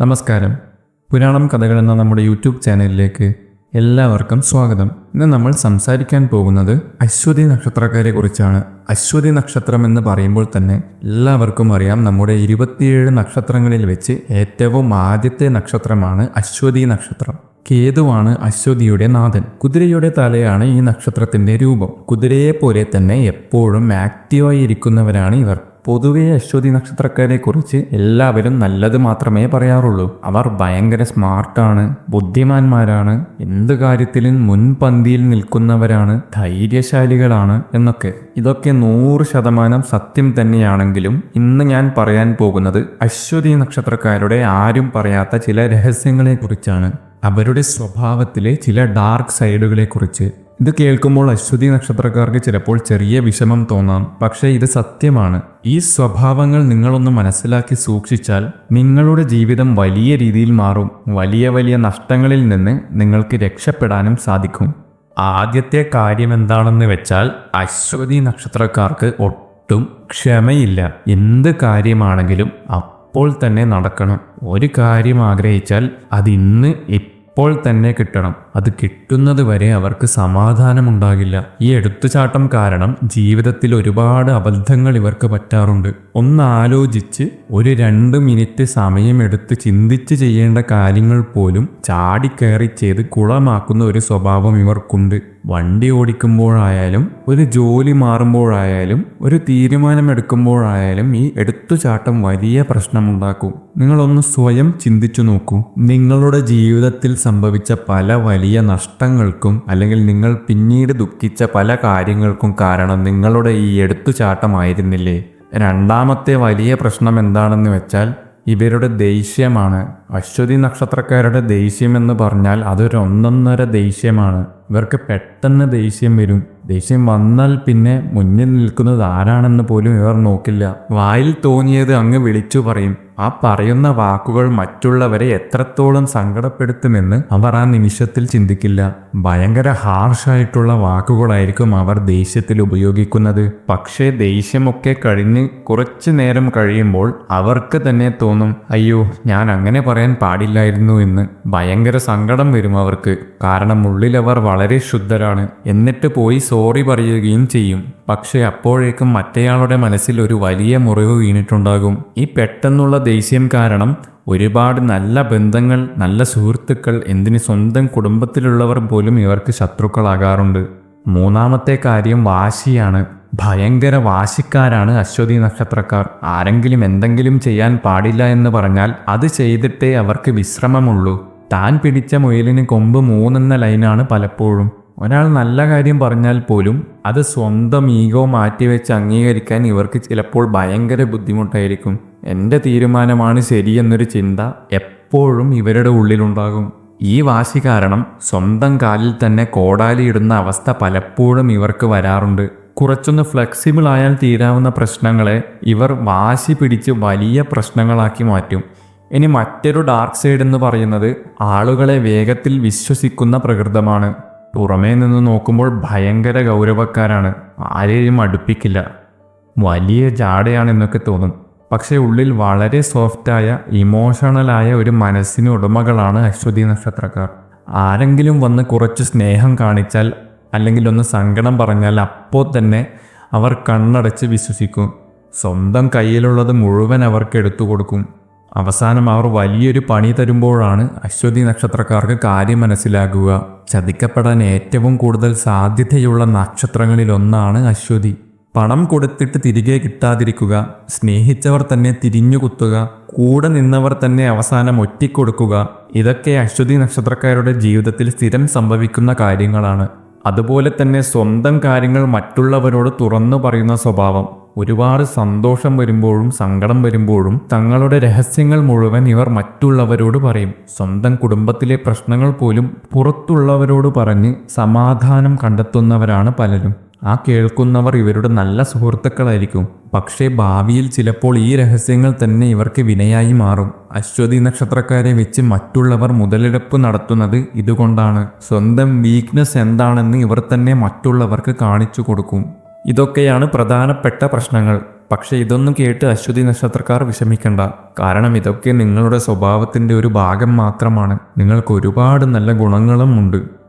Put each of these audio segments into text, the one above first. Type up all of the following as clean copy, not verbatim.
നമസ്കാരം. പുരാണം കഥകൾ എന്ന നമ്മുടെ യൂട്യൂബ് ചാനലിലേക്ക് എല്ലാവർക്കും സ്വാഗതം. ഇന്ന് നമ്മൾ സംസാരിക്കാൻ പോകുന്നത് അശ്വതി നക്ഷത്രക്കാരെ കുറിച്ചാണ്. അശ്വതി നക്ഷത്രം എന്ന് പറയുമ്പോൾ തന്നെ എല്ലാവർക്കും അറിയാം, നമ്മുടെ 27 നക്ഷത്രങ്ങളിൽ വെച്ച് ഏറ്റവും ആദ്യത്തെ നക്ഷത്രമാണ് അശ്വതി നക്ഷത്രം. കേതുവാണ് അശ്വതിയുടെ നാഥൻ. കുതിരയുടെ തലയാണ് ഈ നക്ഷത്രത്തിന്റെ രൂപം. കുതിരയെ പോലെ തന്നെ എപ്പോഴും ആക്റ്റീവായി ഇരിക്കുന്നവരാണ് ഇവർ. പൊതുവെ അശ്വതി നക്ഷത്രക്കാരെ കുറിച്ച് എല്ലാവരും നല്ലത് മാത്രമേ പറയാറുള്ളൂ. അവർ ഭയങ്കര സ്മാർട്ടാണ്, ബുദ്ധിമാന്മാരാണ്, എന്ത് കാര്യത്തിലും മുൻപന്തിയിൽ നിൽക്കുന്നവരാണ്, ധൈര്യശാലികളാണ് എന്നൊക്കെ. ഇതൊക്കെ 100% സത്യം തന്നെയാണെങ്കിലും ഇന്ന് ഞാൻ പറയാൻ പോകുന്നത് അശ്വതി നക്ഷത്രക്കാരുടെ ആരും പറയാത്ത ചില രഹസ്യങ്ങളെ കുറിച്ചാണ്. അവരുടെ സ്വഭാവത്തിലെ ചില ഡാർക്ക് സൈഡുകളെ കുറിച്ച്. ഇത് കേൾക്കുമ്പോൾ അശ്വതി നക്ഷത്രക്കാർക്ക് ചിലപ്പോൾ ചെറിയ വിഷമം തോന്നാം, പക്ഷേ ഇത് സത്യമാണ്. ഈ സ്വഭാവങ്ങൾ നിങ്ങളൊന്ന് മനസ്സിലാക്കി സൂക്ഷിച്ചാൽ നിങ്ങളുടെ ജീവിതം വലിയ രീതിയിൽ മാറും. വലിയ വലിയ നഷ്ടങ്ങളിൽ നിന്ന് നിങ്ങൾക്ക് രക്ഷപ്പെടാനും സാധിക്കും. ആദ്യത്തെ കാര്യം എന്താണെന്ന് വെച്ചാൽ, അശ്വതി നക്ഷത്രക്കാർക്ക് ഒട്ടും ക്ഷമയില്ല. എന്ത് കാര്യമാണെങ്കിലും അപ്പോൾ തന്നെ നടക്കണം. ഒരു കാര്യം ആഗ്രഹിച്ചാൽ അതിന്ന് ഇപ്പോൾ തന്നെ കിട്ടണം. അത് കിട്ടുന്നത് വരെ അവർക്ക് സമാധാനമുണ്ടാകില്ല. ഈ എടുത്തുചാട്ടം കാരണം ജീവിതത്തിൽ ഒരുപാട് അബദ്ധങ്ങൾ ഇവർക്ക് പറ്റാറുണ്ട്. ഒന്ന് ആലോചിച്ച് ഒരു 2 മിനിറ്റ് സമയമെടുത്ത് ചിന്തിച്ച് ചെയ്യേണ്ട കാര്യങ്ങൾ പോലും ചാടിക്കയറി ചെയ്ത് കുളമാക്കുന്ന ഒരു സ്വഭാവം ഇവർക്കുണ്ട്. വണ്ടി ഓടിക്കുമ്പോഴായാലും, ഒരു ജോലി മാറുമ്പോഴായാലും, ഒരു തീരുമാനമെടുക്കുമ്പോഴായാലും ഈ എടുത്തുചാട്ടം വലിയ പ്രശ്നമുണ്ടാക്കും. നിങ്ങളൊന്ന് സ്വയം ചിന്തിച്ചു നോക്കൂ. നിങ്ങളുടെ ജീവിതത്തിൽ സംഭവിച്ച പല വലിയ നഷ്ടങ്ങൾക്കും അല്ലെങ്കിൽ നിങ്ങൾ പിന്നീട് ദുഃഖിച്ച പല കാര്യങ്ങൾക്കും കാരണം നിങ്ങളുടെ ഈ എടുത്തുചാട്ടമായിരുന്നില്ലേ? രണ്ടാമത്തെ വലിയ പ്രശ്നം എന്താണെന്ന് വെച്ചാൽ ഇവരുടെ ദേഷ്യമാണ്. അശ്വതി നക്ഷത്രക്കാരുടെ ദേഷ്യം എന്ന് പറഞ്ഞാൽ അതൊരു ഒന്നൊന്നര ദേഷ്യമാണ്. ഇവർക്ക് പെട്ടെന്ന് ദേഷ്യം വരും. ദേഷ്യം വന്നാൽ പിന്നെ മുന്നിൽ നിൽക്കുന്നത് ആരാണെന്ന് പോലും ഇവർ നോക്കില്ല. വായിൽ തോന്നിയത് അങ്ങ് വിളിച്ചു പറയും. ആ പറയുന്ന വാക്കുകൾ മറ്റുള്ളവരെ എത്രത്തോളം സങ്കടപ്പെടുത്തുമെന്ന് അവർ ആ നിമിഷത്തിൽ ചിന്തിക്കില്ല. ഭയങ്കര ഹാർഷായിട്ടുള്ള വാക്കുകളായിരിക്കും അവർ ദേഷ്യത്തിൽ ഉപയോഗിക്കുന്നത്. പക്ഷേ ദേഷ്യമൊക്കെ കഴിഞ്ഞ് കുറച്ചു നേരം കഴിയുമ്പോൾ അവർക്ക് തന്നെ തോന്നും, അയ്യോ ഞാൻ അങ്ങനെ പറയാൻ പാടില്ലായിരുന്നു എന്ന്. ഭയങ്കര സങ്കടം വരും അവർക്ക്. കാരണം ഉള്ളിലവർ വളരെ ശുദ്ധരാണ്. എന്നിട്ട് പോയി സോറി പറയുകയും ചെയ്യും. പക്ഷെ അപ്പോഴേക്കും മറ്റേയാളുടെ മനസ്സിൽ ഒരു വലിയ മുറിവ് വീണിട്ടുണ്ടാകും. ഈ പെട്ടെന്നുള്ള ദേഷ്യം കാരണം ഒരുപാട് നല്ല ബന്ധങ്ങൾ, നല്ല സുഹൃത്തുക്കൾ, എന്തിന് സ്വന്തം കുടുംബത്തിലുള്ളവർ പോലും ഇവർക്ക് ശത്രുക്കളാകാറുണ്ട്. മൂന്നാമത്തെ കാര്യം വാശിയാണ്. ഭയങ്കര വാശിക്കാരാണ് അശ്വതി നക്ഷത്രക്കാർ. ആരെങ്കിലും എന്തെങ്കിലും ചെയ്യാൻ പാടില്ല എന്ന് പറഞ്ഞാൽ അത് ചെയ്തിട്ടേ അവർക്ക് വിശ്രമമുള്ളൂ. താൻ പിടിച്ച മുയലിന് കൊമ്പ് 3 എന്ന ലൈനാണ് പലപ്പോഴും. ഒരാൾ നല്ല കാര്യം പറഞ്ഞാൽ പോലും അത് സ്വന്തം ഈഗോ മാറ്റിവെച്ച് അംഗീകരിക്കാൻ ഇവർക്ക് ചിലപ്പോൾ ഭയങ്കര ബുദ്ധിമുട്ടായിരിക്കും. എൻ്റെ തീരുമാനമാണ് ശരിയെന്നൊരു ചിന്ത എപ്പോഴും ഇവരുടെ ഉള്ളിലുണ്ടാകും. ഈ വാശി കാരണം സ്വന്തം കാലിൽ തന്നെ കോടാലിയിടുന്ന അവസ്ഥ പലപ്പോഴും ഇവർക്ക് വരാറുണ്ട്. കുറച്ചൊന്ന് ഫ്ലെക്സിബിൾ ആയാൽ തീരാവുന്ന പ്രശ്നങ്ങളെ ഇവർ വാശി പിടിച്ച് വലിയ പ്രശ്നങ്ങളാക്കി മാറ്റും. ഇനി മറ്റൊരു ഡാർക്ക് സൈഡ് എന്ന് പറയുന്നത് ആളുകളെ വേഗത്തിൽ വിശ്വസിക്കുന്ന പ്രകൃതമാണ്. പുറമേ നിന്ന് നോക്കുമ്പോൾ ഭയങ്കര ഗൗരവക്കാരാണ്. ആരെയും അടുപ്പിക്കില്ല. വലിയ ജാടയാണെന്നൊക്കെ തോന്നും. പക്ഷേ ഉള്ളിൽ വളരെ സോഫ്റ്റായ, ഇമോഷണലായ ഒരു മനസ്സിന് ഉടമകളാണ് അശ്വതി നക്ഷത്രക്കാർ. ആരെങ്കിലും വന്ന് കുറച്ച് സ്നേഹം കാണിച്ചാൽ അല്ലെങ്കിൽ ഒന്ന് സങ്കടം പറഞ്ഞാൽ അപ്പോൾ തന്നെ അവർ കണ്ണടച്ച് വിശ്വസിക്കും. സ്വന്തം കയ്യിലുള്ളത് മുഴുവൻ അവർക്ക് എടുത്തു കൊടുക്കും. അവസാനം അവർ വലിയൊരു പണി തരുമ്പോഴാണ് അശ്വതി നക്ഷത്രക്കാർക്ക് കാര്യം മനസ്സിലാകുക. ചതിക്കപ്പെടാൻ ഏറ്റവും കൂടുതൽ സാധ്യതയുള്ള നക്ഷത്രങ്ങളിലൊന്നാണ് അശ്വതി. പണം കൊടുത്തിട്ട് തിരികെ കിട്ടാതിരിക്കുക, സ്നേഹിച്ചവർ തന്നെ തിരിഞ്ഞുകുത്തുക, കൂടെ നിന്നവർ തന്നെ അവസാനം ഒറ്റിക്കൊടുക്കുക, ഇതൊക്കെ അശ്വതി നക്ഷത്രക്കാരുടെ ജീവിതത്തിൽ സ്ഥിരം സംഭവിക്കുന്ന കാര്യങ്ങളാണ്. അതുപോലെ തന്നെ സ്വന്തം കാര്യങ്ങൾ മറ്റുള്ളവരോട് തുറന്നു പറയുന്ന സ്വഭാവം. ഒരുപാട് സന്തോഷം വരുമ്പോഴും സങ്കടം വരുമ്പോഴും തങ്ങളുടെ രഹസ്യങ്ങൾ മുഴുവൻ ഇവർ മറ്റുള്ളവരോട് പറയും. സ്വന്തം കുടുംബത്തിലെ പ്രശ്നങ്ങൾ പോലും പുറത്തുള്ളവരോട് പറഞ്ഞ് സമാധാനം കണ്ടെത്തുന്നവരാണ് പലരും. ആ കേൾക്കുന്നവർ ഇവരുടെ നല്ല സുഹൃത്തുക്കളായിരിക്കും. പക്ഷേ ഭാവിയിൽ ചിലപ്പോൾ ഈ രഹസ്യങ്ങൾ തന്നെ ഇവർക്ക് വിനയായി മാറും. അശ്വതി നക്ഷത്രക്കാരെ വെച്ച് മറ്റുള്ളവർ മുതലെടുപ്പ് നടത്തുന്നത് ഇതുകൊണ്ടാണ്. സ്വന്തം വീക്ക്നെസ് എന്താണെന്ന് ഇവർ തന്നെ മറ്റുള്ളവർക്ക് കാണിച്ചു കൊടുക്കും. ഇതൊക്കെയാണ് പ്രധാനപ്പെട്ട പ്രശ്നങ്ങൾ. പക്ഷേ ഇതൊന്നും കേട്ട് അശ്വതി നക്ഷത്രക്കാർ വിഷമിക്കണ്ട. കാരണം ഇതൊക്കെ നിങ്ങളുടെ സ്വഭാവത്തിൻ്റെ ഒരു ഭാഗം മാത്രമാണ്. നിങ്ങൾക്ക് ഒരുപാട് നല്ല ഗുണങ്ങളും ഉണ്ട്.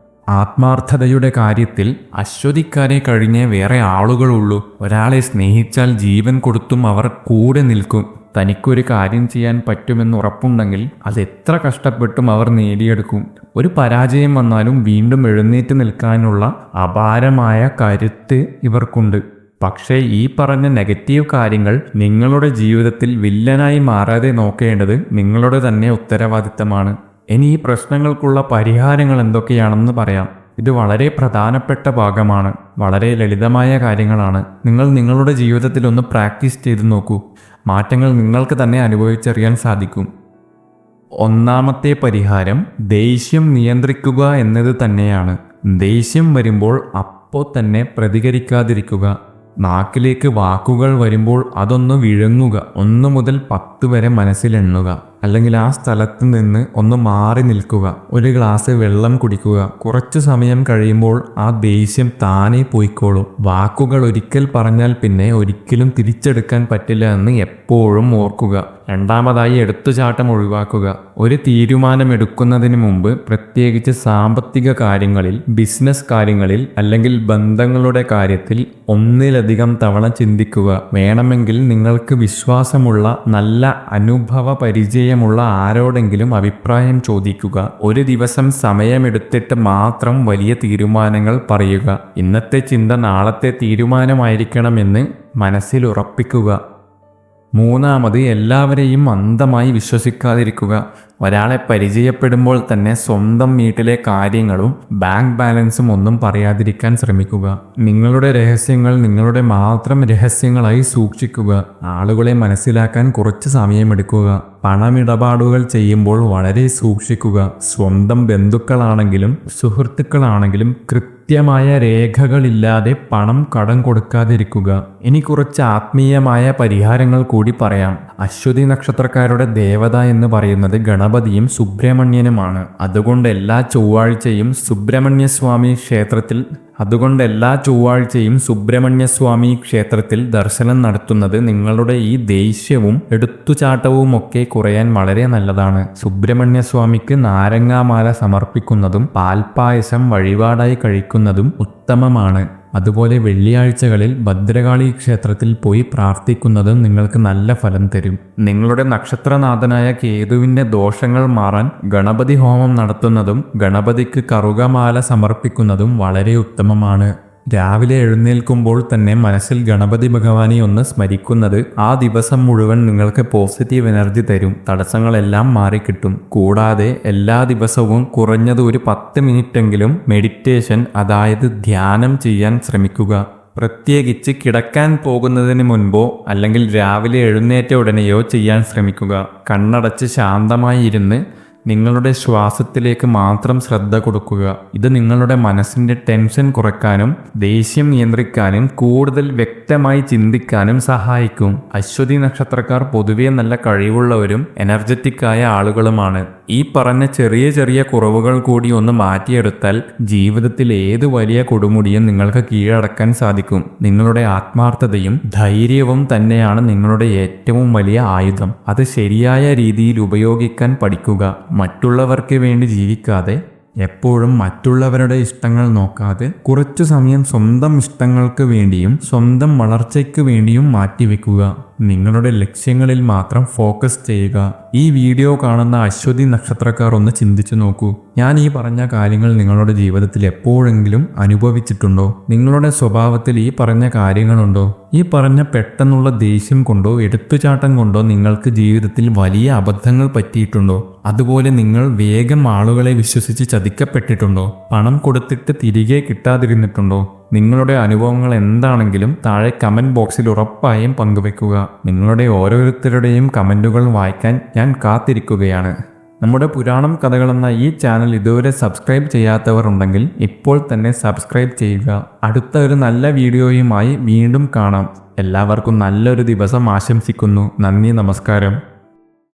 ആത്മാർത്ഥതയുടെ കാര്യത്തിൽ അശ്വതിക്കാരെ കഴിഞ്ഞേ വേറെ ആളുകളുള്ളൂ. ഒരാളെ സ്നേഹിച്ചാൽ ജീവൻ കൊടുത്തും അവർ കൂടെ നിൽക്കും. തനിക്കൊരു കാര്യം ചെയ്യാൻ പറ്റുമെന്ന് ഉറപ്പുണ്ടെങ്കിൽ അത് എത്ര കഷ്ടപ്പെട്ടും അവർ നേടിയെടുക്കും. ഒരു പരാജയം വന്നാലും വീണ്ടും എഴുന്നേറ്റ് നിൽക്കാനുള്ള അപാരമായ കരുത്ത് ഇവർക്കുണ്ട്. പക്ഷേ ഈ പറഞ്ഞ നെഗറ്റീവ് കാര്യങ്ങൾ നിങ്ങളുടെ ജീവിതത്തിൽ വില്ലനായി മാറാതെ നോക്കേണ്ടത് നിങ്ങളുടെ തന്നെ ഉത്തരവാദിത്തമാണ്. ഇനി ഈ പ്രശ്നങ്ങൾക്കുള്ള പരിഹാരങ്ങൾ എന്തൊക്കെയാണെന്ന് പറയാം. ഇത് വളരെ പ്രധാനപ്പെട്ട ഭാഗമാണ്. വളരെ ലളിതമായ കാര്യങ്ങളാണ്. നിങ്ങൾ നിങ്ങളുടെ ജീവിതത്തിൽ ഒന്ന് പ്രാക്ടീസ് ചെയ്ത് നോക്കൂ. മാറ്റങ്ങൾ നിങ്ങൾക്ക് തന്നെ അനുഭവിച്ചറിയാൻ സാധിക്കും. ഒന്നാമത്തെ പരിഹാരം ദേഷ്യം നിയന്ത്രിക്കുക എന്നത് തന്നെയാണ്. ദേഷ്യം വരുമ്പോൾ അപ്പോൾ തന്നെ പ്രതികരിക്കാതിരിക്കുക. നാക്കിലേക്ക് വാക്കുകൾ വരുമ്പോൾ അതൊന്ന് വിഴുങ്ങുക. 1 മുതൽ 10 വരെ മനസ്സിലെണ്ണുക. അല്ലെങ്കിൽ ആ സ്ഥലത്ത് നിന്ന് ഒന്ന് മാറി നിൽക്കുക. ഒരു ഗ്ലാസ് വെള്ളം കുടിക്കുക. കുറച്ചു സമയം കഴിയുമ്പോൾ ആ ദേഷ്യം താനേ പോയിക്കോളും. വാക്കുകൾ ഒരിക്കൽ പറഞ്ഞാൽ പിന്നെ ഒരിക്കലും തിരിച്ചെടുക്കാൻ പറ്റില്ല എന്ന് എപ്പോഴും ഓർക്കുക. രണ്ടാമതായി എടുത്തുചാട്ടം ഒഴിവാക്കുക. ഒരു തീരുമാനമെടുക്കുന്നതിന് മുമ്പ്, പ്രത്യേകിച്ച് സാമ്പത്തിക കാര്യങ്ങളിൽ, ബിസിനസ് കാര്യങ്ങളിൽ അല്ലെങ്കിൽ ബന്ധങ്ങളുടെ കാര്യത്തിൽ ഒന്നിലധികം തവണ ചിന്തിക്കുക. വേണമെങ്കിൽ നിങ്ങൾക്ക് വിശ്വാസമുള്ള നല്ല അനുഭവ പരിചയമുള്ള ആരോടെങ്കിലും അഭിപ്രായം ചോദിക്കുക. ഒരു ദിവസം സമയമെടുത്തിട്ട് മാത്രം വലിയ തീരുമാനങ്ങൾ പറയുക. ഇന്നത്തെ ചിന്ത നാളത്തെ തീരുമാനമായിരിക്കണമെന്ന് മനസ്സിൽ ഉറപ്പിക്കുക. മൂന്നാമത് എല്ലാവരെയും അന്ധമായി വിശ്വസിക്കാതിരിക്കുക. ഒരാളെ പരിചയപ്പെടുമ്പോൾ തന്നെ സ്വന്തം വീട്ടിലെ കാര്യങ്ങളും ബാങ്ക് ബാലൻസും ഒന്നും പറയാതിരിക്കാൻ ശ്രമിക്കുക. നിങ്ങളുടെ രഹസ്യങ്ങൾ നിങ്ങളുടെ മാത്രം രഹസ്യങ്ങളായി സൂക്ഷിക്കുക. ആളുകളെ മനസ്സിലാക്കാൻ കുറച്ച് സമയമെടുക്കുക. പണമിടപാടുകൾ ചെയ്യുമ്പോൾ വളരെ സൂക്ഷിക്കുക. സ്വന്തം ബന്ധുക്കളാണെങ്കിലും സുഹൃത്തുക്കളാണെങ്കിലും കൃത്യമായ രേഖകളില്ലാതെ പണം കടം കൊടുക്കാതിരിക്കുക. ഇനി കുറച്ച് ആത്മീയമായ പരിഹാരങ്ങൾ കൂടി പറയാം. അശ്വതി നക്ഷത്രക്കാരുടെ ദേവത എന്ന് പറയുന്നത് ഗണപതിയും സുബ്രഹ്മണ്യനുമാണ്. അതുകൊണ്ട് എല്ലാ ചൊവ്വാഴ്ചയും സുബ്രഹ്മണ്യസ്വാമി ക്ഷേത്രത്തിൽ ദർശനം നടത്തുന്നത് നിങ്ങളുടെ ഈ ദേഷ്യവും എടുത്തുചാട്ടവുമൊക്കെ കുറയാൻ വളരെ നല്ലതാണ്. സുബ്രഹ്മണ്യസ്വാമിക്ക് നാരങ്ങാമാല സമർപ്പിക്കുന്നതും പാൽപ്പായസം വഴിപാടായി കഴിക്കുന്നതും ഉത്തമമാണ്. അതുപോലെ വെള്ളിയാഴ്ചകളിൽ ഭദ്രകാളി ക്ഷേത്രത്തിൽ പോയി പ്രാർത്ഥിക്കുന്നതും നിങ്ങൾക്ക് നല്ല ഫലം തരും. നിങ്ങളുടെ നക്ഷത്രനാഥനായ കേതുവിൻ്റെ ദോഷങ്ങൾ മാറാൻ ഗണപതി ഹോമം നടത്തുന്നതും ഗണപതിക്ക് കറുകമാല സമർപ്പിക്കുന്നതും വളരെ ഉത്തമമാണ്. രാവിലെ എഴുന്നേൽക്കുമ്പോൾ തന്നെ മനസ്സിൽ ഗണപതി ഭഗവാനെ ഒന്ന് സ്മരിക്കുന്നത് ആ ദിവസം മുഴുവൻ നിങ്ങൾക്ക് പോസിറ്റീവ് എനർജി തരും. തടസ്സങ്ങളെല്ലാം മാറിക്കിട്ടും. കൂടാതെ എല്ലാ ദിവസവും കുറഞ്ഞത് ഒരു 10 മിനിറ്റെങ്കിലും മെഡിറ്റേഷൻ, അതായത് ധ്യാനം ചെയ്യാൻ ശ്രമിക്കുക. പ്രത്യേകിച്ച് കിടക്കാൻ പോകുന്നതിന് മുൻപോ അല്ലെങ്കിൽ രാവിലെ എഴുന്നേറ്റ ഉടനെയോ ചെയ്യാൻ ശ്രമിക്കുക. കണ്ണടച്ച് ശാന്തമായി ഇരുന്ന് നിങ്ങളുടെ ശ്വാസത്തിലേക്ക് മാത്രം ശ്രദ്ധ കൊടുക്കുക. ഇത് നിങ്ങളുടെ മനസ്സിൻ്റെ ടെൻഷൻ കുറയ്ക്കാനും ദേഷ്യം നിയന്ത്രിക്കാനും കൂടുതൽ വ്യക്തമായി ചിന്തിക്കാനും സഹായിക്കും. അശ്വതി നക്ഷത്രക്കാർ പൊതുവെ നല്ല കഴിവുള്ളവരും എനർജറ്റിക്കായ ആളുകളുമാണ്. ഈ പറഞ്ഞ ചെറിയ ചെറിയ കുറവുകൾ കൂടി ഒന്ന് മാറ്റിയെടുത്താൽ ജീവിതത്തിൽ ഏത് വലിയ കൊടുമുടിയും നിങ്ങൾക്ക് കീഴടക്കാൻ സാധിക്കും. നിങ്ങളുടെ ആത്മാർത്ഥതയും ധൈര്യവും തന്നെയാണ് നിങ്ങളുടെ ഏറ്റവും വലിയ ആയുധം. അത് ശരിയായ രീതിയിൽ ഉപയോഗിക്കാൻ പഠിക്കുക. മറ്റുള്ളവർക്ക് വേണ്ടി ജീവിക്കാതെ, എപ്പോഴും മറ്റുള്ളവരുടെ ഇഷ്ടങ്ങൾ നോക്കാതെ കുറച്ചു സമയം സ്വന്തം ഇഷ്ടങ്ങൾക്ക് വേണ്ടിയും സ്വന്തം വളർച്ചയ്ക്ക് വേണ്ടിയും മാറ്റിവെക്കുക. നിങ്ങളുടെ ലക്ഷ്യങ്ങളിൽ മാത്രം ഫോക്കസ് ചെയ്യുക. ഈ വീഡിയോ കാണുന്ന അശ്വതി നക്ഷത്രക്കാർ ഒന്ന് ചിന്തിച്ചു നോക്കൂ. ഞാൻ ഈ പറഞ്ഞ കാര്യങ്ങൾ നിങ്ങളുടെ ജീവിതത്തിൽ എപ്പോഴെങ്കിലും അനുഭവിച്ചിട്ടുണ്ടോ? നിങ്ങളുടെ സ്വഭാവത്തിൽ ഈ പറഞ്ഞ കാര്യങ്ങളുണ്ടോ? ഈ പറഞ്ഞ പെട്ടെന്നുള്ള ദേഷ്യം കൊണ്ടോ എടുത്തുചാട്ടം കൊണ്ടോ നിങ്ങൾക്ക് ജീവിതത്തിൽ വലിയ അബദ്ധങ്ങൾ പറ്റിയിട്ടുണ്ടോ? അതുപോലെ നിങ്ങൾ വേഗം ആളുകളെ വിശ്വസിച്ച് ചതിക്കപ്പെട്ടിട്ടുണ്ടോ? പണം കൊടുത്തിട്ട് തിരികെ കിട്ടാതിരുന്നിട്ടുണ്ടോ? നിങ്ങളുടെ അനുഭവങ്ങൾ എന്താണെങ്കിലും താഴെ കമൻറ്റ് ബോക്സിൽ ഉറപ്പായും പങ്കുവെക്കുക. നിങ്ങളുടെ ഓരോരുത്തരുടെയും കമൻറ്റുകൾ വായിക്കാൻ ഞാൻ കാത്തിരിക്കുകയാണ്. നമ്മുടെ പുരാണം കഥകളെന്ന ഈ ചാനൽ ഇതുവരെ സബ്സ്ക്രൈബ് ചെയ്യാത്തവർ ഉണ്ടെങ്കിൽ ഇപ്പോൾ തന്നെ സബ്സ്ക്രൈബ് ചെയ്യുക. അടുത്ത ഒരു നല്ല വീഡിയോയുമായി വീണ്ടും കാണാം. എല്ലാവർക്കും നല്ലൊരു ദിവസം ആശംസിക്കുന്നു. നന്ദി, നമസ്കാരം.